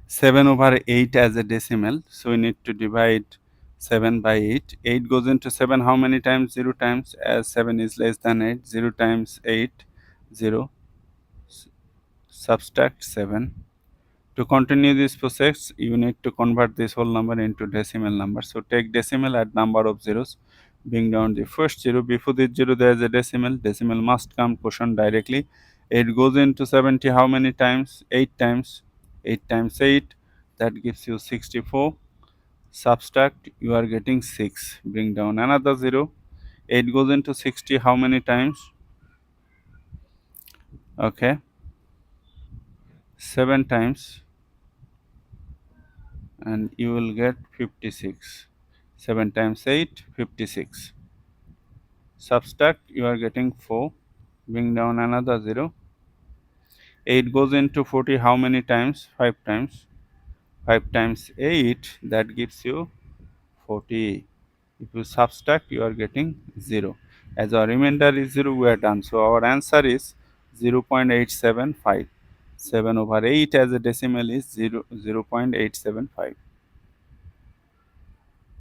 7 over 8 as a decimal. So we need to divide 7 by 8. 8 goes into 7 how many times? 0 times, as 7 is less than 8. 0 times 8, 0. Subtract 7. To continue this process, you need to convert this whole number into decimal number. So take decimal, add number of zeros, bring down the first zero. Before this zero, there is a decimal. Decimal must come quotient directly. 8 goes into 70 how many times? 8 times. 8 times 8, that gives you 64. Subtract, you are getting 6. Bring down another 0. 8 goes into 60 how many times? Okay, 7 times, and you will get 56. 7 times 8, 56. Subtract, you are getting 4. Bring down another 0. 8 goes into 40 how many times? 5 times. 5 times 8, that gives you 40. If you subtract, you are getting 0. As our remainder is 0, we are done. So our answer is 0.875. 7 over 8 as a decimal is 0.875.